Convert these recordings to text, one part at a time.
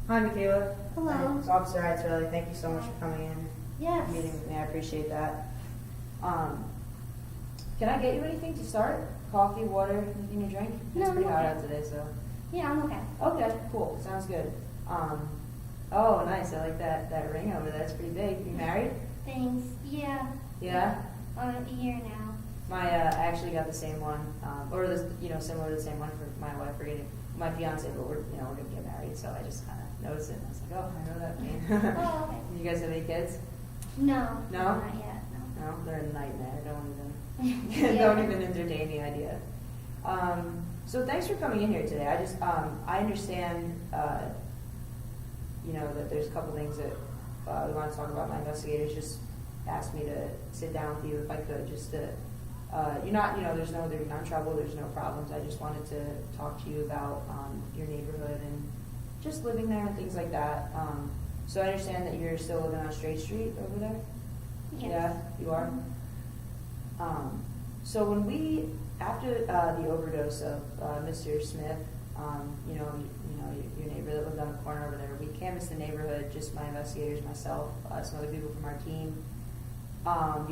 Hi, Michaela. Hello. It's Officer Iattarelli. Thank you so much for coming in. Yes. Meeting with me. I appreciate that. Can I get you anything to start? Coffee, water, anything to drink? No, It's I'm pretty hot okay. out today, so. Yeah, I'm okay. Okay, cool. Sounds good. Oh, nice. I like that ring over there. It's pretty big. You married? Thanks. Yeah. Yeah. A year now. I actually got the same one, or this, similar to the same one for my wife. We're getting my fiance, but we're gonna get married. So I just kind of noticed it, and I was like, oh, I know that name. Oh, okay. You guys have any kids? No. No? Not yet. No. No, they're a nightmare. Don't Yeah. even entertain the idea. So thanks for coming in here today. I just I understand that there's a couple things that we want to talk about. My investigators just asked me to sit down with you if I could, just to you're not there's no trouble, there's no problems. I just wanted to talk to you about your neighborhood and just living there and things like that. So I understand that you're still living on Straight Street over there. Yes. Yeah, you are. So when we, after the overdose of Mr. Smith, your neighbor that lived on the corner over there, we canvassed the neighborhood, just my investigators, myself, some other people from our team,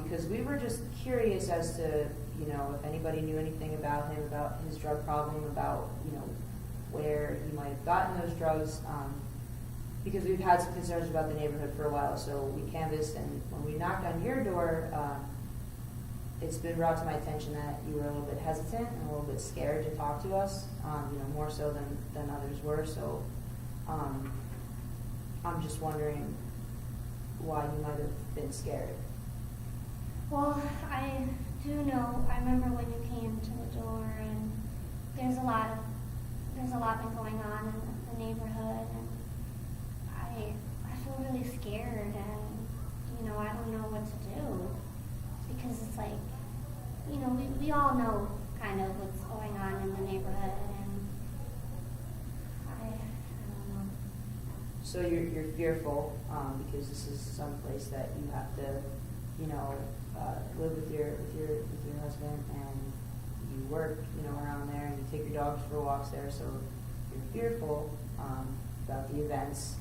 because we were just curious as to, if anybody knew anything about him, about his drug problem, about, where he might have gotten those drugs, because we've had some concerns about the neighborhood for a while. So we canvassed, and when we knocked on your door, it's been brought to my attention that you were a little bit hesitant and a little bit scared to talk to us, more so than others were. So I'm just wondering why you might have been scared. Well, I do know. I remember when you came to the door, and there's a lot been going on in the neighborhood, and I feel really scared, and I don't know what to do, because it's like, we all know kind of what's going on in the neighborhood, and I don't know. So you're fearful because this is some place that you have to, live with your husband, and you work, around there, and you take your dogs for walks there. So you're fearful about the events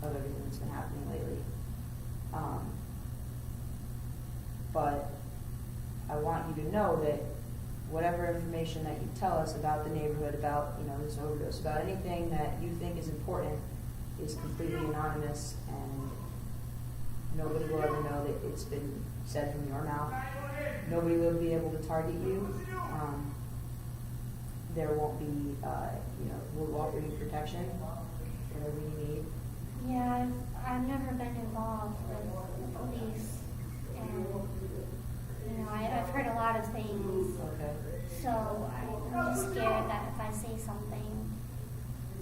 of everything that's been happening lately. But I want you to know that whatever information that you tell us about the neighborhood, about this overdose, about anything that you think is important, is completely anonymous, and nobody will ever know that it's been said from your mouth. Nobody will be able to target you. There won't be, we'll offer you protection, whatever you need. Yeah, I've never been involved with the police, and I've heard a lot of things. Okay. So I'm just scared that if I say something,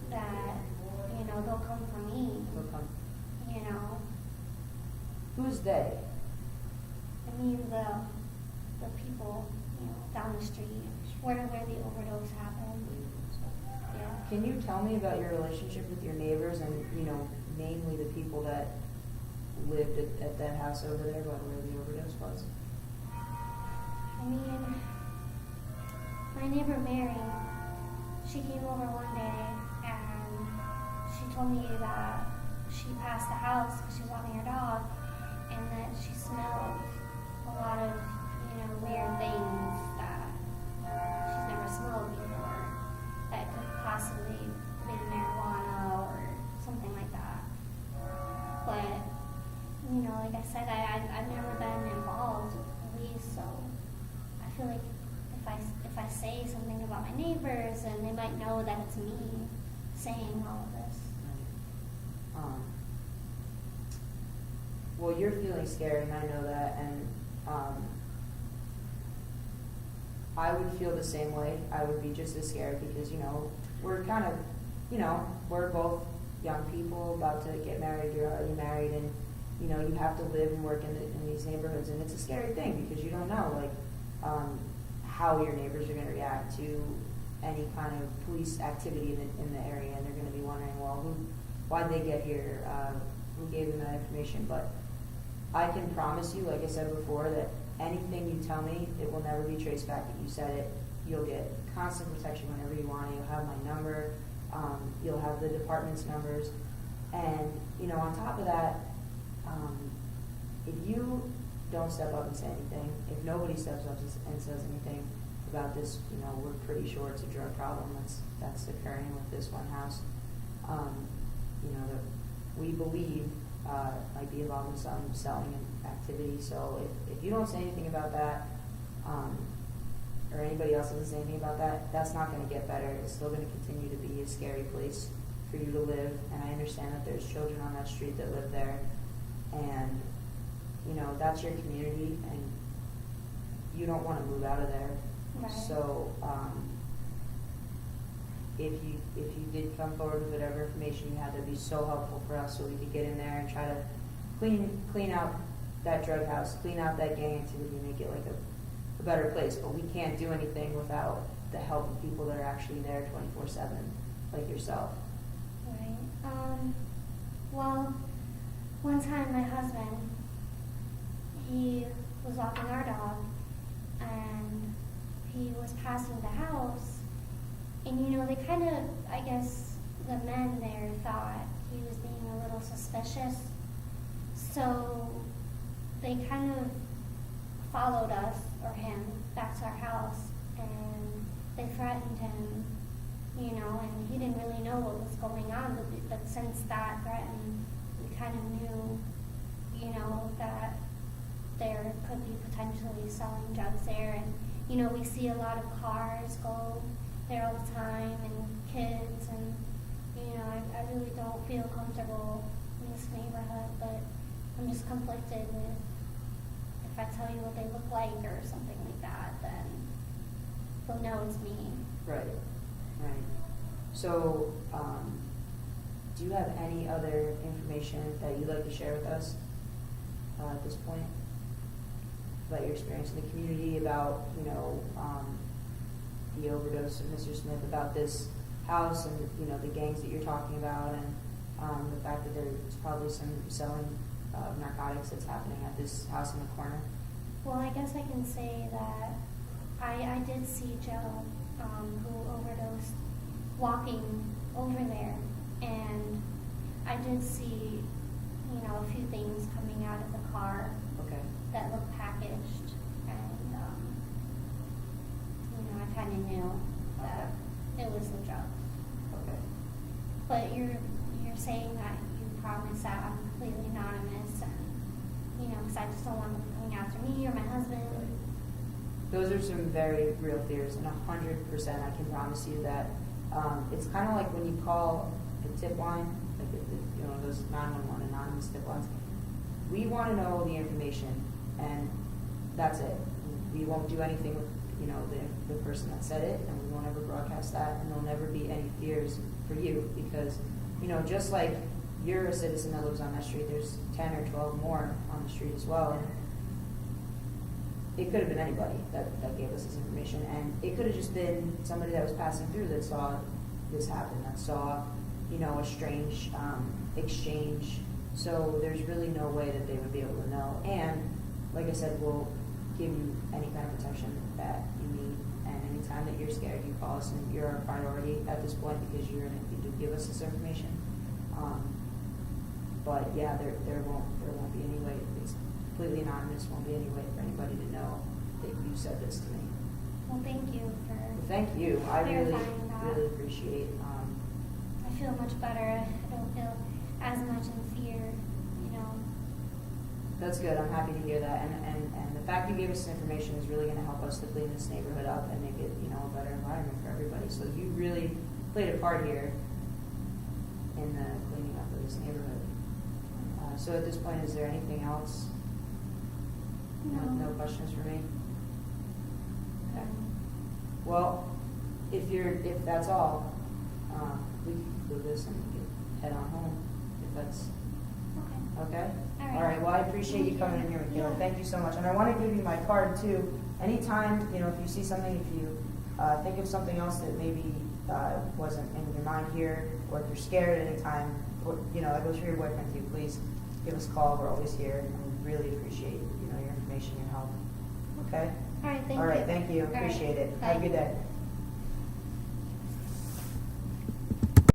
that they'll come for me. They'll come. Who's they? I mean the people down the street where the overdose happened. Yeah. Can you tell me about your relationship with your neighbors and, mainly the people that lived at that house over there by where the overdose was? I mean, my neighbor Mary, she came over one day and she told me that she passed the house because she was walking her dog, and that she smelled a lot of, weird things that she's never smelled before, that could possibly be marijuana or something like that. But, like I said, I've never been involved with the police, so I feel like if I say something about my neighbors, and they might know that it's me saying all of this. Well, you're feeling scared, and I know that, and I would feel the same way. I would be just as scared because, we're kind of, we're both young people about to get married. You're already married, and, you have to live and work in these neighborhoods, and it's a scary thing because you don't know, how your neighbors are going to react to any kind of police activity in the area, and they're going to be wondering, well, why'd they get here? Who gave them that information? But I can promise you, like I said before, that anything you tell me, it will never be traced back that you said it. You'll get constant protection whenever you want. You'll have my number. You'll have the department's numbers, and, you know, on top of that, if you don't step up and say anything, if nobody steps up and says anything about this, you know, we're pretty sure it's a drug problem that's occurring with this one house. You know, that we believe might be involved in some selling activity. So if you don't say anything about that, or anybody else doesn't say anything about that, that's not going to get better. It's still going to continue to be a scary place for you to live. And I understand that there's children on that street that live there, and you know, that's your community, and you don't want to move out of there. Right. So if you did come forward with whatever information you had, that'd be so helpful for us, so we could get in there and try to clean out that drug house, clean out that gang activity, and make it like a better place. But we can't do anything without the help of people that are actually there 24/7, like yourself. Right. Well, one time my husband, he was walking our dog, and he was passing the house, and you know, they kind of, I guess, the men there thought he was being a little suspicious, so they kind of followed us, or him, back to our house, and they threatened him, you know, and he didn't really know what was going on, but since that threatened, we kind of knew, you know, that there could be potentially selling drugs there. And you know, we see a lot of cars go there all the time, and kids, and you know, I really don't feel comfortable in this neighborhood, but I'm just conflicted with, if I tell you what they look like or something like that, then they'll know it's me. Right. So, do you have any other information that you'd like to share with us at this point about your experience in the community, about, you know, the overdose of Mr. Smith, about this house, and you know, the gangs that you're talking about, and the fact that there's probably some selling of narcotics that's happening at this house in the corner? Well, I guess I can say that I did see Joe, who overdosed, walking over there, and I did see, you know, a few things coming out of the car. Okay. That looked packaged, and you know, I kind of knew that it was the drug. Okay. But you're saying that you promise that I'm completely anonymous, and you know, because I just don't want them coming after me or my husband. Those are some very real fears, and 100% I can promise you that it's kind of like when you call a tip line, like you know, those 911 anonymous tip lines. We want to know the information, and that's it. We won't do anything with, you know, the person that said it, and we won't ever broadcast that, and there'll never be any fears for you, because, you know, just like you're a citizen that lives on that street, there's 10 or 12 more on the street as well, and it could have been anybody that gave us this information, and it could have just been somebody that was passing through that saw this happen, that saw, you know, a strange exchange. So there's really no way that they would be able to know. And like I said, we'll give you any kind of protection that you need, and anytime that you're scared, you call us, and you're our priority at this point, because you do give us this information. But yeah, there won't be any way. It's completely anonymous. Won't be any way for anybody to know that you said this to me. Well, thank you for. Well, thank you. I really appreciate. I feel much better. I don't feel as much in fear, you know. That's good. I'm happy to hear that. And the fact you gave us this information is really going to help us to clean this neighborhood up and make it, you know, a better environment for everybody. So you really played a part here in the cleaning up of this neighborhood. So at this point, is there anything else? No questions for me? Okay. Well, if that's all, we can conclude this and we can head on home, if that's okay. All right. Well, I appreciate you coming in here, Michaela. Yeah. Thank you so much. And I want to give you my card too. Anytime, you know, if you see something, if you think of something else that maybe wasn't in your mind here, or if you're scared at any time, or, you know, that goes for your boyfriend too, please give us a call. We're always here, and we really appreciate, you know, your information, your help. Okay? All right, thank you. All right, thank you. All right, Appreciate it. bye. Have a good day.